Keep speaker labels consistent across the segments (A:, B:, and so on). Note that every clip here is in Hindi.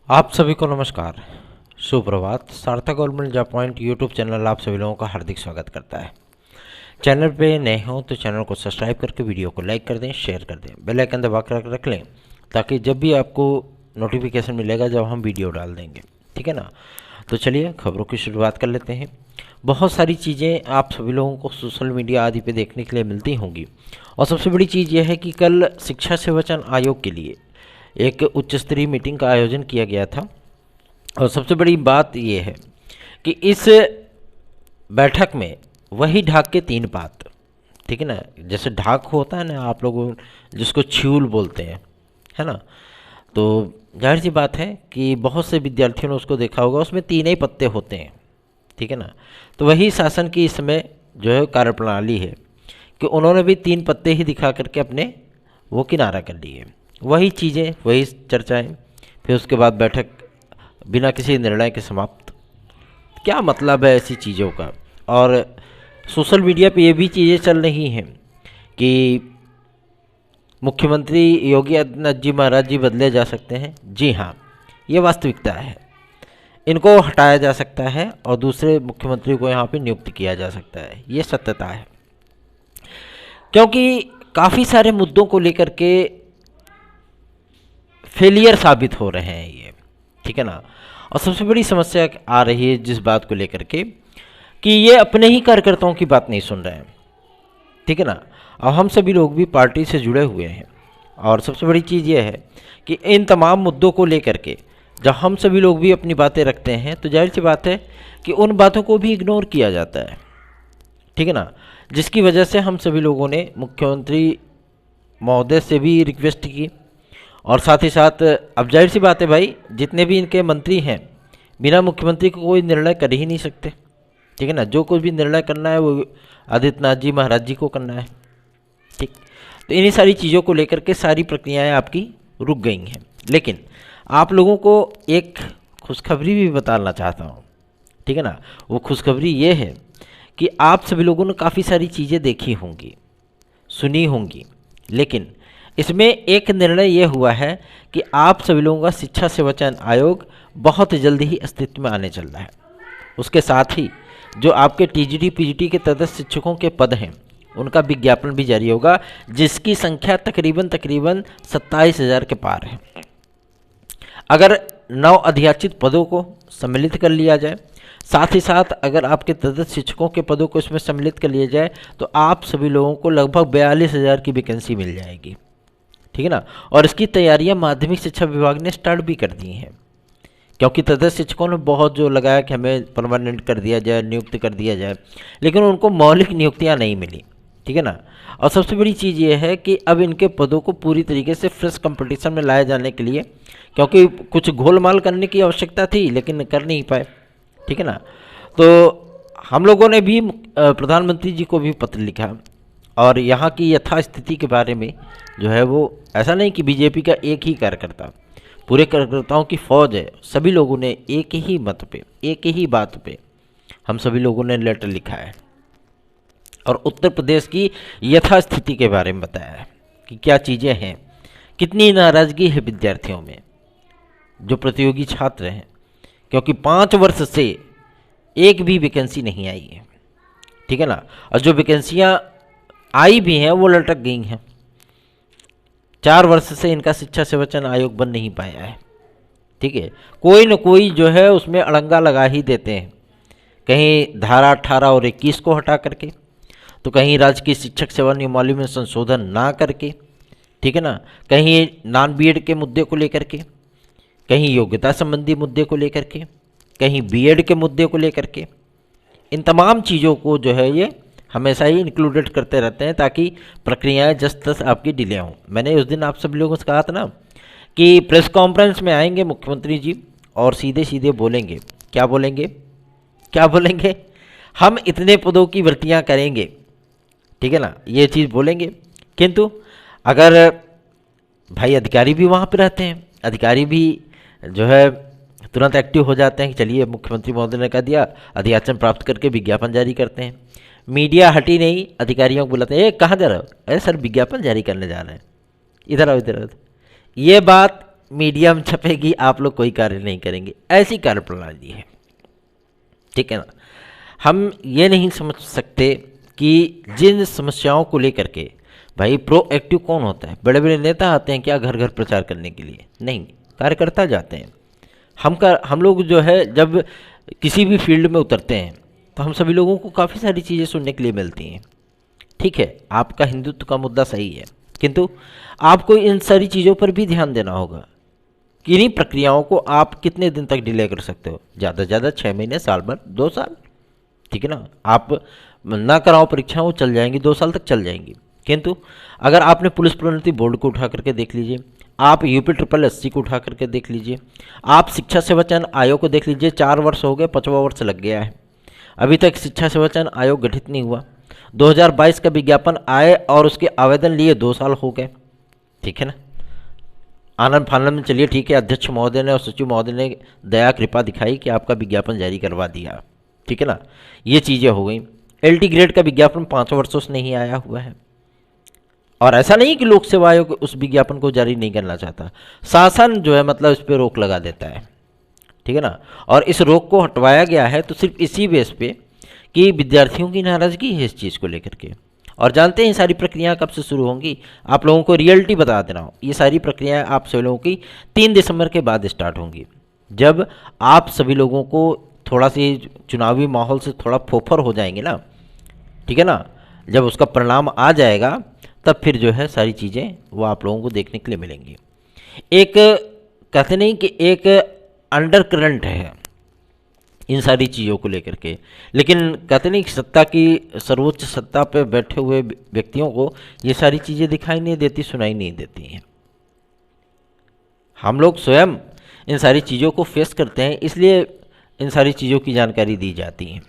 A: आप सभी को नमस्कार, सुप्रभात। सार्थक government job point YouTube channel आप सभी लोगों का हार्दिक स्वागत करता है। चैनल पे नए हों तो चैनल को सब्सक्राइब करके वीडियो को लाइक कर दें, शेयर कर दें, बेल आइकन दबा कर रख लें ताकि जब भी आपको नोटिफिकेशन मिलेगा जब हम वीडियो डाल देंगे, ठीक है ना। तो चलिए खबरों की शुरुआत कर लेते हैं। बहुत सारी चीज़ें आप सभी लोगों को सोशल मीडिया आदि पे देखने के लिए मिलती होंगी और सबसे बड़ी चीज़ यह है कि कल शिक्षा सेवाचयन आयोग के लिए एक उच्च स्तरीय मीटिंग का आयोजन किया गया था। और सबसे बड़ी बात यह है कि इस बैठक में वही ढाक के 3 बात, ठीक है ना। जैसे ढाक होता है ना, आप लोग जिसको छ्यूल बोलते हैं, है ना। तो जाहिर सी बात है कि बहुत से विद्यार्थियों ने उसको देखा होगा, उसमें 3 ही पत्ते होते हैं, ठीक है ना। तो वही शासन की इसमें जो है कार्यप्रणाली है कि उन्होंने भी 3 पत्ते ही दिखा करके अपने वो किनारा कर लिए। वही चीज़ें, वही चर्चाएं, फिर उसके बाद बैठक बिना किसी निर्णय के समाप्त। क्या मतलब है ऐसी चीज़ों का। और सोशल मीडिया पे ये भी चीज़ें चल रही हैं कि मुख्यमंत्री योगी आदित्यनाथ जी महाराज जी बदले जा सकते हैं। जी हाँ, ये वास्तविकता है। इनको हटाया जा सकता है और दूसरे मुख्यमंत्री को यहाँ पे नियुक्त किया जा सकता है, ये सत्यता है। क्योंकि काफ़ी सारे मुद्दों को लेकर के फेलियर साबित हो रहे हैं ये, ठीक है ना। और सबसे बड़ी समस्या आ रही है जिस बात को लेकर के कि ये अपने ही कार्यकर्ताओं की बात नहीं सुन रहे हैं, ठीक है ना। और हम सभी लोग भी पार्टी से जुड़े हुए हैं और सबसे बड़ी चीज़ ये है कि इन तमाम मुद्दों को लेकर के जब हम सभी लोग भी अपनी बातें रखते हैं तो जाहिर सी बात है कि उन बातों को भी इग्नोर किया जाता है, ठीक है ना। जिसकी वजह से हम सभी लोगों ने मुख्यमंत्री महोदय से भी रिक्वेस्ट की और साथ ही साथ अब जाहिर सी बात है भाई, जितने भी इनके मंत्री हैं बिना मुख्यमंत्री को कोई निर्णय कर ही नहीं सकते, ठीक है ना। जो कुछ भी निर्णय करना है वो आदित्यनाथ जी महाराज जी को करना है, ठीक। तो इन्हीं सारी चीज़ों को लेकर के सारी प्रक्रियाएं आपकी रुक गई हैं। लेकिन आप लोगों को एक खुशखबरी भी बताना चाहता हूँ, ठीक है ना। वो खुशखबरी ये है कि आप सभी लोगों ने काफ़ी सारी चीज़ें देखी होंगी, सुनी होंगी, लेकिन इसमें एक निर्णय ये हुआ है कि आप सभी लोगों का शिक्षा सेवाचयन आयोग बहुत जल्दी ही अस्तित्व में आने चल रहा है। उसके साथ ही जो आपके टीजीटी पीजीटी के तदस्थ शिक्षकों के पद हैं उनका विज्ञापन भी जारी होगा, जिसकी संख्या तकरीबन 27,000 के पार है। अगर 9 अधियाचित पदों को सम्मिलित कर लिया जाए, साथ ही साथ अगर आपके तदस्थ शिक्षकों के पदों को इसमें सम्मिलित कर लिया जाए तो आप सभी लोगों को लगभग 42,000 की वैकेंसी मिल जाएगी, ठीक है ना। और इसकी तैयारियां माध्यमिक शिक्षा विभाग ने स्टार्ट भी कर दी हैं, क्योंकि तदस्थ शिक्षकों ने बहुत जो लगाया कि हमें परमानेंट कर दिया जाए, नियुक्त कर दिया जाए, लेकिन उनको मौलिक नियुक्तियां नहीं मिली, ठीक है ना। और सबसे बड़ी चीज़ ये है कि अब इनके पदों को पूरी तरीके से फ्रेश कंपटीशन में लाए जाने के लिए, क्योंकि कुछ घोलमाल करने की आवश्यकता थी लेकिन कर नहीं पाए, ठीक है ना। तो हम लोगों ने भी प्रधानमंत्री जी को भी पत्र लिखा और यहाँ की यथास्थिति के बारे में जो है वो, ऐसा नहीं कि बीजेपी का एक ही कार्यकर्ता, पूरे कार्यकर्ताओं की फौज है। सभी लोगों ने एक ही मत पे, एक ही बात पे हम सभी लोगों ने लेटर लिखा है और उत्तर प्रदेश की यथास्थिति के बारे में बताया है कि क्या चीज़ें हैं, कितनी नाराज़गी है विद्यार्थियों में, जो प्रतियोगी छात्र हैं, क्योंकि 5 वर्ष से एक भी वैकेंसी नहीं आई है, ठीक है ना। और जो वैकेंसियाँ आई भी हैं वो लटक गई हैं। 4 वर्ष से इनका शिक्षा सेवाचयन आयोग बन नहीं पाया है, ठीक है। कोई न कोई जो है उसमें अड़ंगा लगा ही देते हैं, कहीं धारा 18 और 21 को हटा करके, तो कहीं राजकीय शिक्षक सेवा नियमावली में संशोधन ना करके, ठीक है ना, कहीं नॉन बीएड के मुद्दे को लेकर के, कहीं योग्यता संबंधी मुद्दे को लेकर के, कहीं बीएड के मुद्दे को लेकर के। इन तमाम चीज़ों को जो है ये हमेशा ही इंक्लूडेड करते रहते हैं ताकि प्रक्रियाएं जस तस आपकी डिले हों। मैंने उस दिन आप सब लोगों से कहा था ना कि प्रेस कॉन्फ्रेंस में आएंगे मुख्यमंत्री जी और सीधे सीधे बोलेंगे। क्या बोलेंगे? क्या बोलेंगे? हम इतने पदों की भर्तियां करेंगे, ठीक है ना, ये चीज़ बोलेंगे। किंतु अगर भाई अधिकारी भी वहाँ पर रहते हैं, अधिकारी भी जो है तुरंत एक्टिव हो जाते हैं कि चलिए मुख्यमंत्री महोदय ने कह दिया, अधियाचन प्राप्त करके विज्ञापन जारी करते हैं। मीडिया हटी नहीं, अधिकारियों को बुलाते हैं, कहाँ जा रहे हो? अरे सर विज्ञापन जारी करने जा रहे हैं, इधर आओ इधर आओ। ये बात मीडिया में छपेगी, आप लोग कोई कार्य नहीं करेंगे, ऐसी कार्यप्रणाली है। ठीक है ना। हम ये नहीं समझ सकते कि जिन समस्याओं को लेकर के, भाई प्रोएक्टिव कौन होता है? बड़े बड़े नेता आते हैं क्या घर घर प्रचार करने के लिए? नहीं, कार्यकर्ता जाते हैं। हम लोग जो है जब किसी भी फील्ड में उतरते हैं तो हम सभी लोगों को काफ़ी सारी चीज़ें सुनने के लिए मिलती हैं। ठीक है, आपका हिंदुत्व का मुद्दा सही है, किंतु आपको इन सारी चीज़ों पर भी ध्यान देना होगा कि इन्हीं प्रक्रियाओं को आप कितने दिन तक डिले कर सकते हो। ज़्यादा से ज़्यादा 6 महीने, साल भर, 2 साल। ठीक है ना। आप ना कराओ परीक्षा, वो चल जाएंगी, 2 साल तक चल जाएंगी। किंतु अगर आपने पुलिस प्रोन्नति बोर्ड को उठा करके देख लीजिए, आप यूपी ट्रिपल एससी को उठा करके देख लीजिए, आप शिक्षा सेवा चयन आयोग को देख लीजिए, 4 वर्ष हो गए, 5वां वर्ष लग गया है, अभी तक शिक्षा सेवा चयन आयोग गठित नहीं हुआ। 2022 का विज्ञापन आए और उसके आवेदन लिए 2 साल हो गए। ठीक है ना। आनंद फानंद में चलिए, ठीक है, अध्यक्ष महोदय ने और सचिव महोदय ने दया कृपा दिखाई कि आपका विज्ञापन जारी करवा दिया। ठीक है ना, ये चीज़ें हो गई। एलटी ग्रेड का विज्ञापन 5 वर्षों से नहीं आया हुआ है, और ऐसा नहीं कि लोक सेवा आयोग उस विज्ञापन को जारी नहीं करना चाहता, शासन जो है मतलब इस पर रोक लगा देता है। ठीक है ना। और इस रोक को हटवाया गया है तो सिर्फ इसी बेस पे कि विद्यार्थियों की नाराज़गी है इस चीज़ को लेकर के। और जानते हैं ये सारी प्रक्रियाएं कब से शुरू होंगी? आप लोगों को रियलिटी बता दे रहा हूँ, ये सारी प्रक्रियाएं आप सभी लोगों की 3 दिसंबर के बाद स्टार्ट होंगी, जब आप सभी लोगों को थोड़ा सी चुनावी माहौल से थोड़ा फोफर हो जाएंगे ना। ठीक है ना। जब उसका परिणाम आ जाएगा तब फिर जो है सारी चीज़ें वो आप लोगों को देखने के लिए मिलेंगी। एक कहते नहीं कि एक अंडर करंट है इन सारी चीज़ों को लेकर के, लेकिन कहते नहीं कि सत्ता की सर्वोच्च सत्ता पे बैठे हुए व्यक्तियों को ये सारी चीज़ें दिखाई नहीं देती, सुनाई नहीं देती हैं। हम लोग स्वयं इन सारी चीज़ों को फेस करते हैं, इसलिए इन सारी चीज़ों की जानकारी दी जाती है।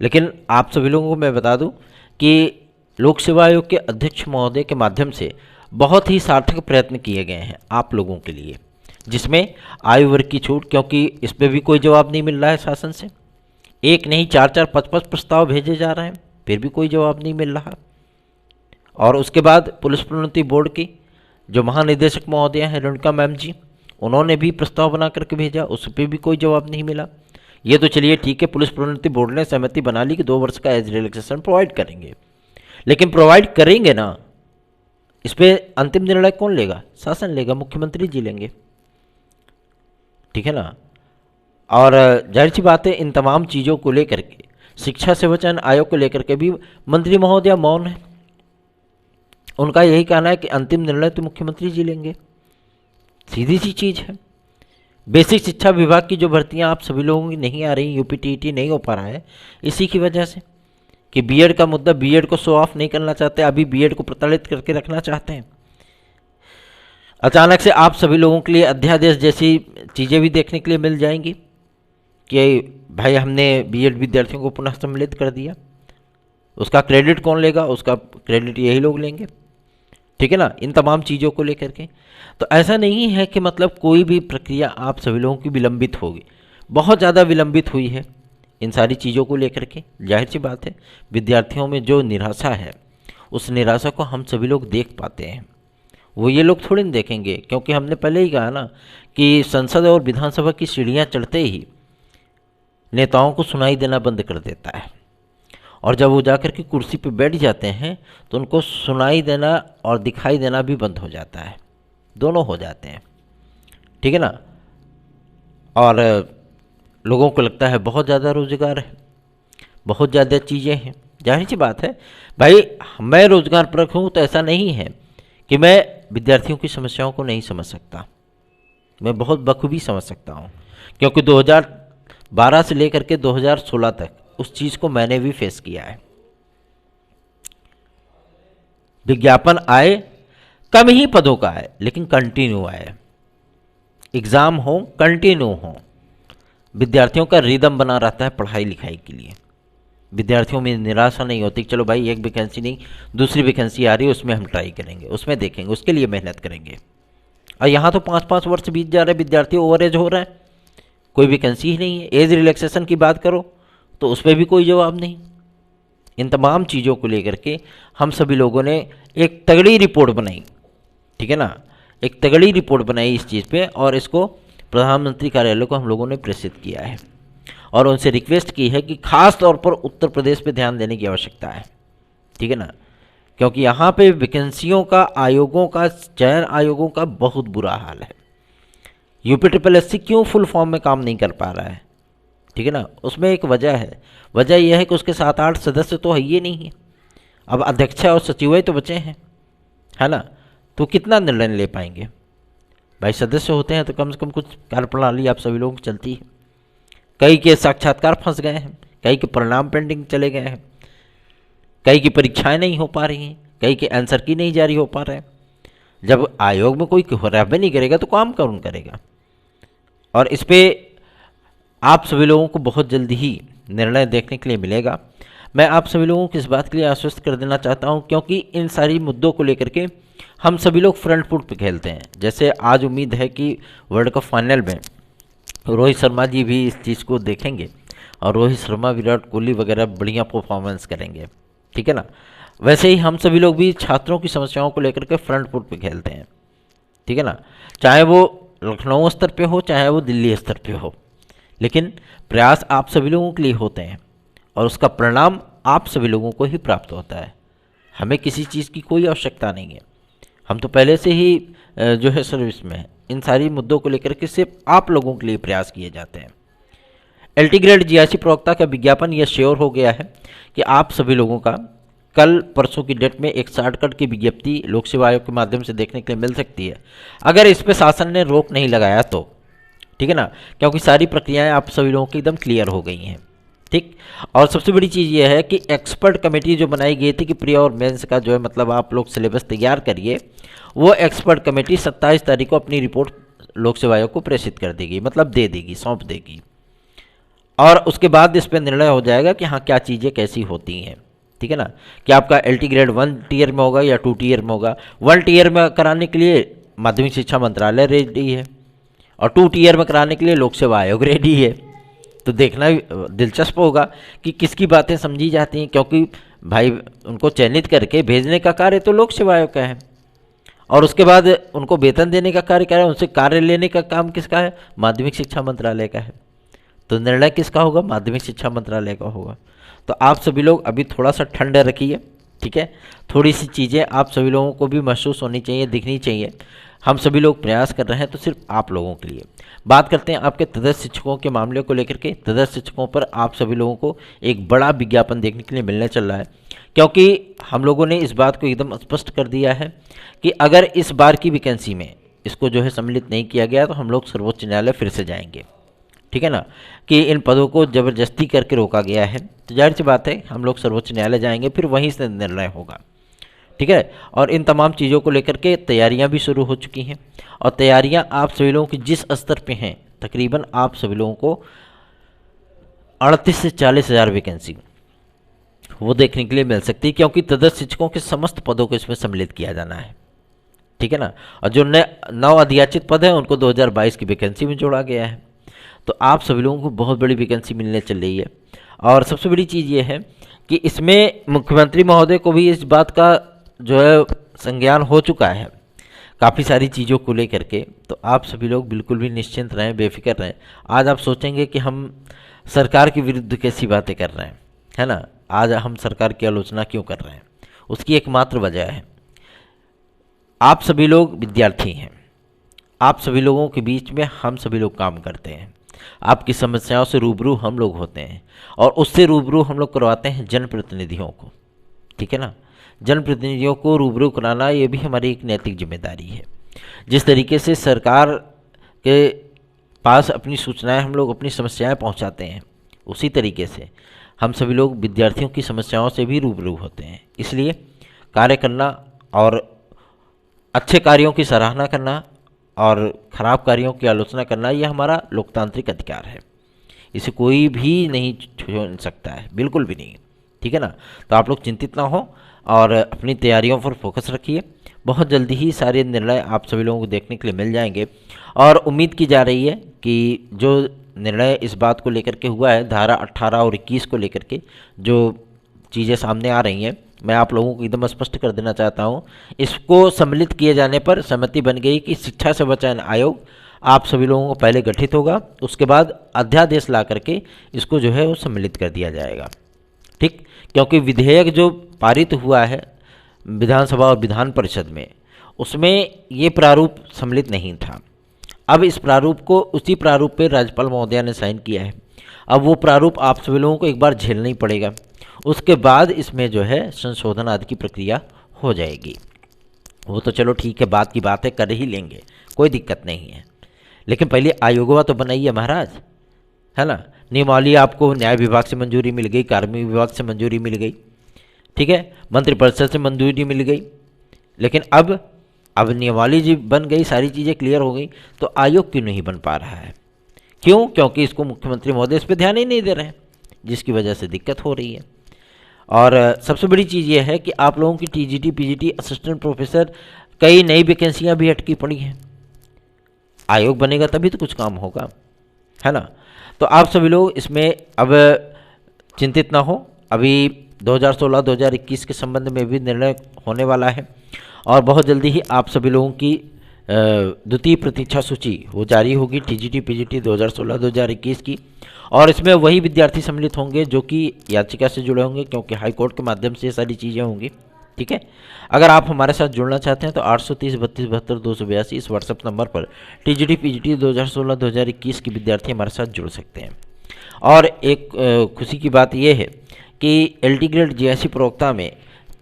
A: लेकिन आप सभी लोगों को मैं बता दूं कि लोक सेवा आयोग के अध्यक्ष महोदय के माध्यम से बहुत ही सार्थक प्रयत्न किए गए हैं आप लोगों के लिए, जिसमें आयु वर्ग की छूट, क्योंकि इस पर भी कोई जवाब नहीं मिल रहा है शासन से। एक नहीं 4-4, 5-5 प्रस्ताव भेजे जा रहे हैं, फिर भी कोई जवाब नहीं मिल रहा। और उसके बाद पुलिस प्रोन्नति बोर्ड की जो महानिदेशक महोदय हैं रेणुका मैम जी, उन्होंने भी प्रस्ताव बना करके भेजा, उस पर भी कोई जवाब नहीं मिला। ये तो चलिए ठीक है, पुलिस प्रोन्नति बोर्ड ने सहमति बना ली कि 2 वर्ष का एज रिलैक्सेशन प्रोवाइड करेंगे, लेकिन प्रोवाइड करेंगे ना, इस पर अंतिम निर्णय कौन लेगा? शासन लेगा, मुख्यमंत्री जी लेंगे। ठीक है ना। और जाहिर सी बात है इन तमाम चीज़ों को लेकर के, शिक्षा सेवा चयन आयोग को लेकर के भी मंत्री महोदय मौन है। उनका यही कहना है कि अंतिम निर्णय तो मुख्यमंत्री जी लेंगे, सीधी सी चीज़ है। बेसिक शिक्षा विभाग की जो भर्तियां आप सभी लोगों की नहीं आ रही, यूपी टीईटी नहीं हो पा रहा है, इसी की वजह से कि बीएड का मुद्दा, बीएड को शो ऑफ नहीं करना चाहते, अभी बीएड को प्रताड़ित करके रखना चाहते हैं। अचानक से आप सभी लोगों के लिए अध्यादेश जैसी चीज़ें भी देखने के लिए मिल जाएंगी कि भाई हमने बीएड विद्यार्थियों को पुनः सम्मिलित कर दिया। उसका क्रेडिट कौन लेगा? उसका क्रेडिट यही लोग लेंगे। ठीक है ना। इन तमाम चीज़ों को लेकर के तो ऐसा नहीं है कि मतलब कोई भी प्रक्रिया आप सभी लोगों की विलंबित होगी, बहुत ज़्यादा विलंबित हुई है इन सारी चीज़ों को लेकर के। जाहिर सी बात है विद्यार्थियों में जो निराशा है, उस निराशा को हम सभी लोग देख पाते हैं, वो ये लोग थोड़ी नहीं देखेंगे, क्योंकि हमने पहले ही कहा ना कि संसद और विधानसभा की सीढ़ियाँ चढ़ते ही नेताओं को सुनाई देना बंद कर देता है, और जब वो जाकर के कुर्सी पे बैठ जाते हैं तो उनको सुनाई देना और दिखाई देना भी बंद हो जाता है, दोनों हो जाते हैं। ठीक है ना। और लोगों को लगता है बहुत ज़्यादा रोज़गार है, बहुत ज़्यादा चीज़ें हैं। जाहिर सी बात है भाई, मैं रोज़गार परख हूँ तो ऐसा नहीं है कि मैं विद्यार्थियों की समस्याओं को नहीं समझ सकता, मैं बहुत बखूबी समझ सकता हूँ, क्योंकि 2012 से लेकर के 2016 तक उस चीज़ को मैंने भी फेस किया है। विज्ञापन आए, कम ही पदों का आए, लेकिन कंटिन्यू आए, एग्ज़ाम हो कंटिन्यू हो, विद्यार्थियों का रिदम बना रहता है पढ़ाई लिखाई के लिए। विद्यार्थियों में निराशा नहीं होती कि चलो भाई एक वैकेंसी नहीं, दूसरी वैकेंसी आ रही है, उसमें हम ट्राई करेंगे, उसमें देखेंगे, उसके लिए मेहनत करेंगे। और यहाँ तो 5-5 वर्ष बीत जा रहे हैं, विद्यार्थी ओवर एज हो रहा है, कोई वैकेंसी ही नहीं है। एज रिलैक्सेशन की बात करो तो उस पर भी कोई जवाब नहीं। इन तमाम चीज़ों को लेकर के हम सभी लोगों ने एक तगड़ी रिपोर्ट बनाई। ठीक है ना। एक तगड़ी रिपोर्ट बनाई इस चीज़ पे और इसको प्रधानमंत्री कार्यालय को हम लोगों ने प्रेषित किया है और उनसे रिक्वेस्ट की है कि खास तौर पर उत्तर प्रदेश पे ध्यान देने की आवश्यकता है, ठीक है ना, क्योंकि यहाँ पे वैकेंसियों का, आयोगों का, चयन आयोगों का बहुत बुरा हाल है। यूपी ट्रिपल एससी क्यों फुल फॉर्म में काम नहीं कर पा रहा है, ठीक है ना, उसमें एक वजह है। वजह यह है कि उसके 7-8 सदस्य तो है ही नहीं है। अब अध्यक्ष और सचिव तो बचे हैं, है ना, तो कितना निर्णय ले पाएंगे भाई। सदस्य होते हैं तो कम से कम कुछ कार्यप्रणाली आप सभी लोगों की चलती है। कई के साक्षात्कार फंस गए हैं, कई के परिणाम पेंडिंग चले गए हैं, कई की परीक्षाएं नहीं हो पा रही हैं, कई के आंसर की नहीं जारी हो पा रहे हैं। जब आयोग में कोई रहबे नहीं करेगा तो काम कौन करेगा। और इस पर आप सभी लोगों को बहुत जल्दी ही निर्णय देखने के लिए मिलेगा। मैं आप सभी लोगों को इस बात के लिए आश्वस्त कर देना चाहता हूं, क्योंकि इन सारी मुद्दों को लेकर के हम सभी लोग फ्रंट फुट पे खेलते हैं। जैसे आज उम्मीद है कि वर्ल्ड कप फाइनल में रोहित शर्मा जी भी इस चीज़ को देखेंगे और रोहित शर्मा, विराट कोहली वगैरह बढ़िया परफॉर्मेंस करेंगे, ठीक है ना। वैसे ही हम सभी लोग भी छात्रों की समस्याओं को लेकर के फ्रंट फुट पे खेलते हैं, ठीक है ना, चाहे वो लखनऊ स्तर पे हो, चाहे वो दिल्ली स्तर पे हो, लेकिन प्रयास आप सभी लोगों के लिए होते हैं और उसका परिणाम आप सभी लोगों को ही प्राप्त होता है। हमें किसी चीज़ की कोई आवश्यकता नहीं है, हम तो पहले से ही जो है सर्विस में है। इन सारी मुद्दों को लेकर के सिर्फ आप लोगों के लिए प्रयास किए जाते हैं। एलटी ग्रेड जीआईसी प्रवक्ता का विज्ञापन यह श्योर हो गया है कि आप सभी लोगों का कल परसों की डेट में एक शॉर्टकट की विज्ञप्ति लोक सेवा आयोग के माध्यम से देखने के लिए मिल सकती है, अगर इस पर शासन ने रोक नहीं लगाया तो, ठीक है ना, क्योंकि सारी प्रक्रियाएं आप सभी लोगों की एकदम क्लियर हो गई हैं, ठीक। और सबसे बड़ी चीज़ ये है कि एक्सपर्ट कमेटी जो बनाई गई थी कि प्री और मेंस का जो है मतलब आप लोग सिलेबस तैयार करिए, वो एक्सपर्ट कमेटी 27 तारीख को अपनी रिपोर्ट लोक सेवा आयोग को प्रेषित कर देगी, मतलब दे देगी, सौंप देगी। और उसके बाद इस पर निर्णय हो जाएगा कि हाँ क्या चीज़ें कैसी होती हैं, ठीक है ना, कि आपका एलटी ग्रेड 1 टीयर में होगा या 2 टीयर में होगा। 1 टीयर में कराने के लिए माध्यमिक शिक्षा मंत्रालय रेडी है और 2 टीयर में कराने के लिए लोक सेवा आयोग रेडी है। तो देखना दिलचस्प होगा कि किसकी बातें समझी जाती हैं, क्योंकि भाई उनको चयनित करके भेजने का कार्य तो लोक सेवा आयोग का है और उसके बाद उनको वेतन देने का कार्य क्या है, उनसे कार्य लेने का काम किसका है, माध्यमिक शिक्षा मंत्रालय का है। तो निर्णय किसका होगा, माध्यमिक शिक्षा मंत्रालय का होगा। तो आप सभी लोग अभी थोड़ा सा ठंडे रखिए, ठीक है, थोड़ी सी चीज़ें आप सभी लोगों को भी महसूस होनी चाहिए, दिखनी चाहिए। हम सभी लोग प्रयास कर रहे हैं तो सिर्फ आप लोगों के लिए। बात करते हैं आपके तदस्थ शिक्षकों के मामले को लेकर के। तदस्थ शिक्षकों पर आप सभी लोगों को एक बड़ा विज्ञापन देखने के लिए मिलने चल रहा है, क्योंकि हम लोगों ने इस बात को एकदम स्पष्ट कर दिया है कि अगर इस बार की वैकेंसी में इसको जो है सम्मिलित नहीं किया गया तो हम लोग सर्वोच्च न्यायालय फिर से जाएंगे, ठीक है ना, कि इन पदों को ज़बरदस्ती करके रोका गया है। तो जाहिर सी बात है हम लोग सर्वोच्च न्यायालय जाएंगे, फिर वहीं से निर्णय होगा, ठीक है। और इन तमाम चीज़ों को लेकर के तैयारियां भी शुरू हो चुकी हैं और तैयारियां आप सभी लोगों की जिस स्तर पे हैं, तकरीबन आप सभी लोगों को 38 से 40 हज़ार वैकेंसी वो देखने के लिए मिल सकती है, क्योंकि तदस्थ शिक्षकों के समस्त पदों को इसमें सम्मिलित किया जाना है, ठीक है ना। और जो नव अधियाचित पद हैं उनको 2022 की वैकेंसी में जोड़ा गया है। तो आप सभी लोगों को बहुत बड़ी वैकेंसी मिलने चल रही है। और सबसे बड़ी चीज़ ये है कि इसमें मुख्यमंत्री महोदय को भी इस बात का जो है संज्ञान हो चुका है काफ़ी सारी चीज़ों को लेकर के। तो आप सभी लोग बिल्कुल भी निश्चिंत रहें, बेफिक्र रहें। आज आप सोचेंगे कि हम सरकार के विरुद्ध कैसी बातें कर रहे हैं, है ना, आज हम सरकार की आलोचना क्यों कर रहे हैं, उसकी एकमात्र वजह है आप सभी लोग विद्यार्थी हैं, आप सभी लोगों के बीच में हम सभी लोग काम करते हैं, आपकी समस्याओं से रूबरू हम लोग होते हैं और उससे रूबरू हम लोग करवाते हैं जनप्रतिनिधियों को, ठीक है ना। जनप्रतिनिधियों को रूबरू कराना ये भी हमारी एक नैतिक जिम्मेदारी है। जिस तरीके से सरकार के पास अपनी सूचनाएं हम लोग, अपनी समस्याएं पहुंचाते हैं, उसी तरीके से हम सभी लोग विद्यार्थियों की समस्याओं से भी रूबरू होते हैं। इसलिए कार्य करना और अच्छे कार्यों की सराहना करना और ख़राब कार्यों की आलोचना करना ये हमारा लोकतांत्रिक अधिकार है, इसे कोई भी नहीं छू सकता है, बिल्कुल भी नहीं, ठीक है ना। तो आप लोग चिंतित ना हो और अपनी तैयारियों पर फोकस रखिए। बहुत जल्दी ही सारे निर्णय आप सभी लोगों को देखने के लिए मिल जाएंगे और उम्मीद की जा रही है कि जो निर्णय इस बात को लेकर के हुआ है, धारा 18 और 21 को लेकर के जो चीज़ें सामने आ रही हैं, मैं आप लोगों को एकदम स्पष्ट कर देना चाहता हूँ, इसको सम्मिलित किए जाने पर सहमति बन गई कि शिक्षा सेवा चयन आयोग आप सभी लोगों को पहले गठित होगा, उसके बाद अध्यादेश ला करके इसको जो है वो सम्मिलित कर दिया जाएगा। ठीक, क्योंकि विधेयक जो पारित हुआ है विधानसभा और विधान परिषद में, उसमें ये प्रारूप सम्मिलित नहीं था। अब इस प्रारूप को, उसी प्रारूप पे राज्यपाल महोदया ने साइन किया है। अब वो प्रारूप आप सभी लोगों को एक बार झेलना ही पड़ेगा, उसके बाद इसमें जो है संशोधन आदि की प्रक्रिया हो जाएगी। वो तो चलो ठीक है, बात की बात है, कर ही लेंगे, कोई दिक्कत नहीं है, लेकिन पहले आयोगवा तो बनाइए महाराज, है ना। नियमावली आपको न्याय विभाग से मंजूरी मिल गई, कार्मिक विभाग से मंजूरी मिल गई, ठीक है, मंत्रिपरिषद से मंजूरी मिल गई, लेकिन अब नियमावली जी बन गई, सारी चीज़ें क्लियर हो गई, तो आयोग क्यों नहीं बन पा रहा है? क्यों? क्योंकि इसको मुख्यमंत्री महोदय इस पर ध्यान ही नहीं दे रहे हैं, जिसकी वजह से दिक्कत हो रही है। और सबसे बड़ी चीज़ ये है कि आप लोगों की टीजीटी, पीजीटी, असिस्टेंट प्रोफेसर, कई नई वैकेंसियाँ भी अटकी पड़ी हैं। आयोग बनेगा तभी तो कुछ काम होगा, है ना। तो आप सभी लोग इसमें अब चिंतित ना हो, अभी 2016-2021 के संबंध में भी निर्णय होने वाला है और बहुत जल्दी ही आप सभी लोगों की द्वितीय प्रतीक्षा सूची वो जारी होगी टीजीटी पीजीटी 2016-2021 की, और इसमें वही विद्यार्थी सम्मिलित होंगे जो कि याचिका से जुड़े होंगे, क्योंकि हाई कोर्ट के माध्यम से ये सारी चीज़ें होंगी। ठीक है, अगर आप हमारे साथ जुड़ना चाहते हैं तो 830-32-72-282 इस व्हाट्सएप नंबर पर टीजीटी पीजीटी 2016-2021 के विद्यार्थी हमारे साथ जुड़ सकते हैं। और एक खुशी की बात यह है कि एलटी ग्रेड जीआईसी प्रवक्ता में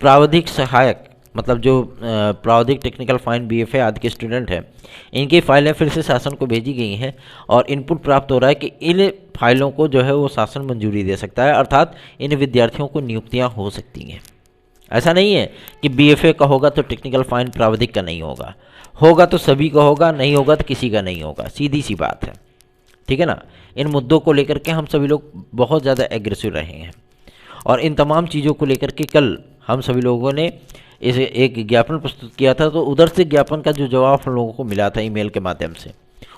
A: प्रावधिक सहायक, मतलब जो प्रावधिक टेक्निकल फाइन बीएफए आदि के स्टूडेंट हैं, इनकी फाइलें फिर से शासन को भेजी गई हैं और इनपुट प्राप्त हो रहा है कि इन फाइलों को जो है वो शासन मंजूरी दे सकता है, अर्थात इन विद्यार्थियों को नियुक्तियां हो सकती हैं। ऐसा नहीं है कि बीएफए का होगा तो टेक्निकल फाइन प्रावधिक का नहीं होगा, होगा तो सभी का होगा, नहीं होगा तो किसी का नहीं होगा, सीधी सी बात है। ठीक है ना, इन मुद्दों को लेकर के हम सभी लोग बहुत ज़्यादा एग्रेसिव रहे हैं और इन तमाम चीज़ों को लेकर के कल हम सभी लोगों ने इसे एक ज्ञापन प्रस्तुत किया था, तो उधर से ज्ञापन का जो जवाब हम लोगों को मिला था ईमेल के माध्यम से,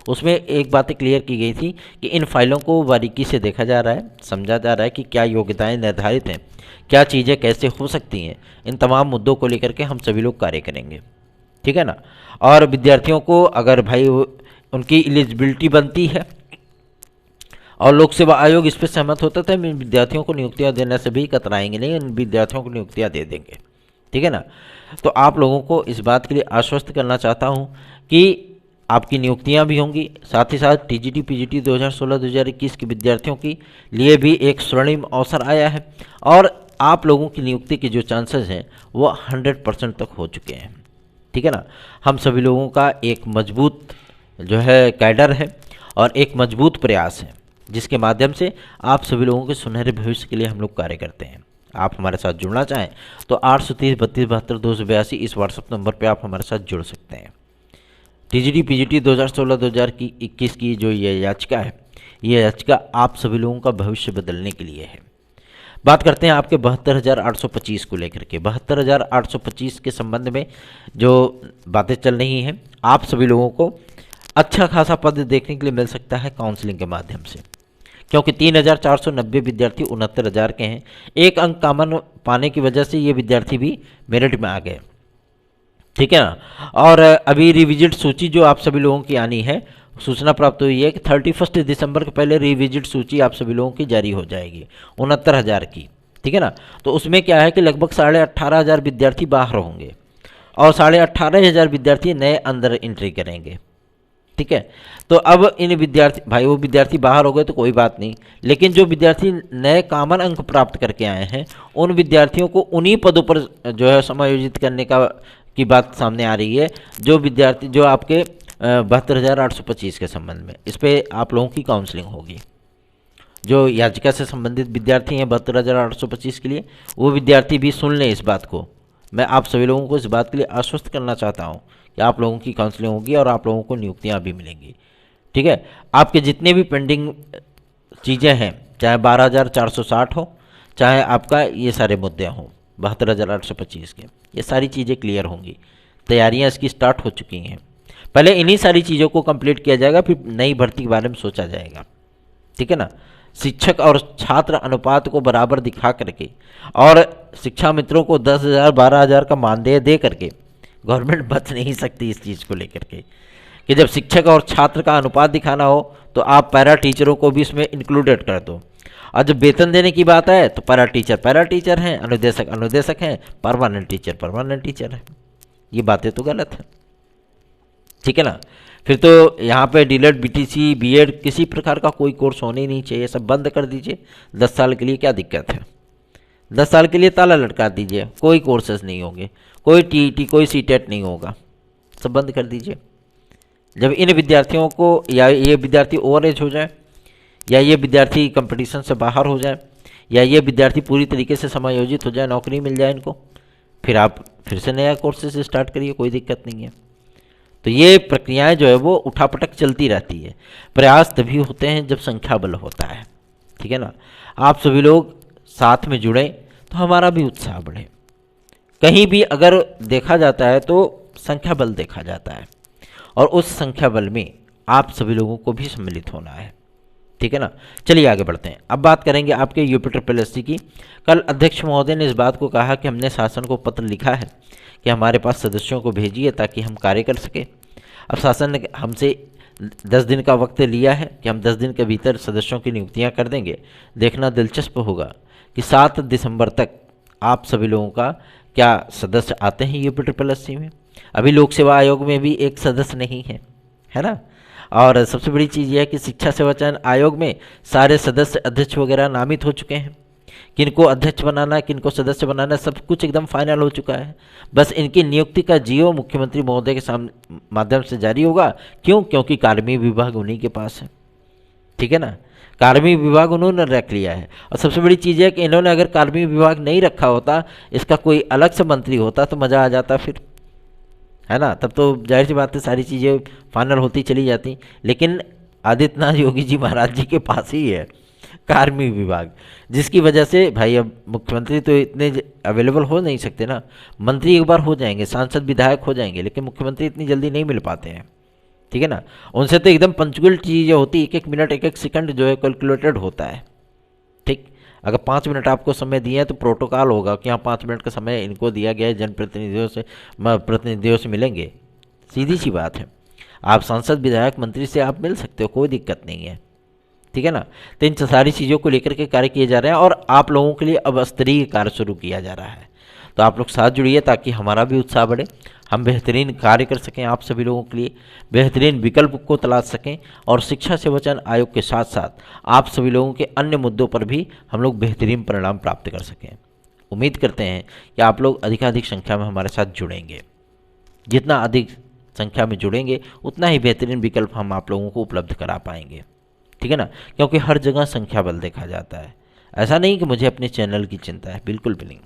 A: उसमें एक बात क्लियर की गई थी कि इन फाइलों को बारीकी से देखा जा रहा है, समझा जा रहा है कि क्या योग्यताएं निर्धारित हैं, क्या चीज़ें कैसे हो सकती हैं। इन तमाम मुद्दों को लेकर के हम सभी लोग कार्य करेंगे, ठीक है ना। और विद्यार्थियों को अगर भाई उनकी एलिजिबिलिटी बनती है और लोक सेवा आयोग इस पर सहमत होता था, इन विद्यार्थियों को नियुक्तियाँ देने से भी कतराएंगे नहीं, इन विद्यार्थियों को नियुक्तियाँ दे देंगे, ठीक है ना। तो आप लोगों को इस बात के लिए आश्वस्त करना चाहता हूं कि आपकी नियुक्तियां भी होंगी, साथ ही साथ टीजीटी पीजीटी 2016-2021 के विद्यार्थियों के लिए भी एक स्वर्णिम अवसर आया है और आप लोगों की नियुक्ति के जो चांसेस हैं वो 100% तक हो चुके हैं, ठीक है ना। हम सभी लोगों का एक मजबूत जो है कैडर है और एक मजबूत प्रयास है, जिसके माध्यम से आप सभी लोगों के सुनहरे भविष्य के लिए हम लोग कार्य करते हैं। आप हमारे साथ जुड़ना चाहें तो 830-32-72-282 इस व्हाट्सएप नंबर पे आप हमारे साथ जुड़ सकते हैं। टीजीटी पीजीटी 2016-2021 की जो ये याचिका है, ये याचिका आप सभी लोगों का भविष्य बदलने के लिए है। बात करते हैं आपके 72,825 को लेकर के। 72,825 के संबंध में जो बातें चल रही हैं, आप सभी लोगों को अच्छा खासा पद देखने के लिए मिल सकता है काउंसलिंग के माध्यम से, क्योंकि 3,490 विद्यार्थी 69,000 के हैं। एक अंक कॉमन पाने की वजह से ये विद्यार्थी भी मेरिट में आ गए, ठीक है ना। और अभी रिविजिट सूची जो आप सभी लोगों की आनी है, सूचना प्राप्त हुई है कि 31 दिसंबर के पहले रिविजिट सूची आप सभी लोगों की जारी हो जाएगी 69,000 की, ठीक है ना। तो उसमें क्या है कि लगभग 18,500 विद्यार्थी बाहर होंगे और 18,500 विद्यार्थी नए अंदर एंट्री करेंगे, ठीक है। तो अब इन विद्यार्थी भाई, वो विद्यार्थी बाहर हो गए तो कोई बात नहीं, लेकिन जो विद्यार्थी नए कॉमन अंक प्राप्त करके आए हैं उन विद्यार्थियों को उन्हीं पदों पर जो है समायोजित करने की बात सामने आ रही है, जो विद्यार्थी जो आपके 72,825 के संबंध में। इस पर आप लोगों की काउंसलिंग होगी। जो याचिका से संबंधित विद्यार्थी हैं 72,825 के लिए, वो विद्यार्थी भी सुन लें इस बात को। मैं आप सभी लोगों को इस बात के लिए आश्वस्त करना चाहता हूँ कि आप लोगों की काउंसलिंग होगी और आप लोगों को नियुक्तियाँ भी मिलेंगी, ठीक है। आपके जितने भी पेंडिंग चीज़ें हैं, चाहे 12,460 हो, चाहे आपका ये सारे मुद्दे हों 72,825 के, ये सारी चीज़ें क्लियर होंगी। तैयारियां इसकी स्टार्ट हो चुकी हैं। पहले इन्हीं सारी चीज़ों को कंप्लीट किया जाएगा, फिर नई भर्ती के बारे में सोचा जाएगा, ठीक है ना। शिक्षक और छात्र अनुपात को बराबर दिखा करके और शिक्षा मित्रों को 10,000 12,000 का मानदेय दे करके गवर्नमेंट बच नहीं सकती इस चीज़ को लेकर के कि जब शिक्षक और छात्र का अनुपात दिखाना हो तो आप पैरा टीचरों को भी इसमें इंक्लूडेड कर दो। और जब वेतन देने की बात आए तो पैरा टीचर हैं, अनुदेशक हैं, परमानेंट टीचर है। ये बातें तो गलत है, ठीक है ना। फिर तो यहाँ पे डीलेड, बीटीसी, बीएड किसी प्रकार का कोई कोर्स होने ही नहीं चाहिए, सब बंद कर दीजिए। 10 साल के लिए क्या दिक्कत है? 10 साल के लिए ताला लटका दीजिए, कोई कोर्सेज नहीं होंगे, कोई टीईटी, कोई सीटेट नहीं होगा, सब बंद कर दीजिए। जब इन विद्यार्थियों को, या ये विद्यार्थी ओवर एज हो जाए, या ये विद्यार्थी कंपटीशन से बाहर हो जाए, या ये विद्यार्थी पूरी तरीके से समायोजित हो जाए, नौकरी मिल जाए इनको, फिर आप फिर से नया कोर्सेज स्टार्ट करिए, कोई दिक्कत नहीं है। तो ये प्रक्रियाएं जो है वो उठापटक चलती रहती है। प्रयास तभी होते हैं जब संख्या बल होता है, ठीक है ना। आप सभी लोग साथ में जुड़ें तो हमारा भी उत्साह बढ़े। कहीं भी अगर देखा जाता है तो संख्या बल देखा जाता है, और उस संख्या बल में आप सभी लोगों को भी सम्मिलित होना है, ठीक है ना। चलिए आगे बढ़ते हैं। अब बात करेंगे आपके यूपी की। कल अध्यक्ष महोदय ने इस बात को कहा कि हमने शासन को पत्र लिखा है कि हमारे पास सदस्यों को भेजिए ताकि हम कार्य कर सकें। अब शासन ने हमसे 10 दिन का वक्त लिया है कि हम 10 दिन के भीतर सदस्यों की नियुक्तियां कर देंगे। देखना दिलचस्प होगा कि 7 दिसंबर तक आप सभी लोगों का क्या सदस्य आते हैं यूपी में। अभी लोक सेवा आयोग में भी एक सदस्य नहीं है ना। और सबसे बड़ी चीज़ यह है कि शिक्षा सेवा चयन आयोग में सारे सदस्य, अध्यक्ष वगैरह नामित हो चुके हैं। किनको अध्यक्ष बनाना है, किनको सदस्य बनाना है, सब कुछ एकदम फाइनल हो चुका है। बस इनकी नियुक्ति का जीओ मुख्यमंत्री महोदय के माध्यम से जारी होगा। क्यों? क्योंकि कार्मिक विभाग उन्हीं के पास है, ठीक है ना। कार्मिक विभाग उन्होंने रख लिया है। और सबसे बड़ी चीज़ है कि इन्होंने अगर कार्मिक विभाग नहीं रखा होता, इसका कोई अलग से मंत्री होता तो मज़ा आ जाता फिर, है ना। तब तो जाहिर सी बात है सारी चीज़ें फाइनल होती चली जाती। लेकिन आदित्यनाथ योगी जी महाराज जी के पास ही है कार्मिक विभाग, जिसकी वजह से भाई अब मुख्यमंत्री तो इतने अवेलेबल हो नहीं सकते ना। मंत्री एक बार हो जाएंगे, सांसद विधायक हो जाएंगे, लेकिन मुख्यमंत्री इतनी जल्दी नहीं मिल पाते हैं, ठीक है ना। उनसे तो एकदम पंचुअल चीज़ें होती, एक एक मिनट, एक एक सेकंड जो है कैलकुलेटेड होता है, ठीक। अगर 5 मिनट आपको समय दिए हैं तो प्रोटोकॉल होगा कि हाँ 5 मिनट का समय इनको दिया गया है, जनप्रतिनिधियों से मिलेंगे, सीधी सी बात है। आप सांसद, विधायक, मंत्री से आप मिल सकते हो, कोई दिक्कत नहीं है, ठीक है ना। तो इन सारी चीज़ों को लेकर के कार्य किए जा रहे हैं, और आप लोगों के लिए अब स्तरीय कार्य शुरू किया जा रहा है। तो आप लोग साथ जुड़िए ताकि हमारा भी उत्साह बढ़े, हम बेहतरीन कार्य कर सकें, आप सभी लोगों के लिए बेहतरीन विकल्प को तलाश सकें, और शिक्षा सेवा चयन आयोग के साथ साथ आप सभी लोगों के अन्य मुद्दों पर भी हम लोग बेहतरीन परिणाम प्राप्त कर सकें। उम्मीद करते हैं कि आप लोग अधिकाधिक संख्या में हमारे साथ जुड़ेंगे। जितना अधिक संख्या में जुड़ेंगे उतना ही बेहतरीन विकल्प हम आप लोगों को उपलब्ध करा पाएंगे, ठीक है ना। क्योंकि हर जगह संख्या बल देखा जाता है। ऐसा नहीं कि मुझे अपने चैनल की चिंता है, बिल्कुल भी नहीं।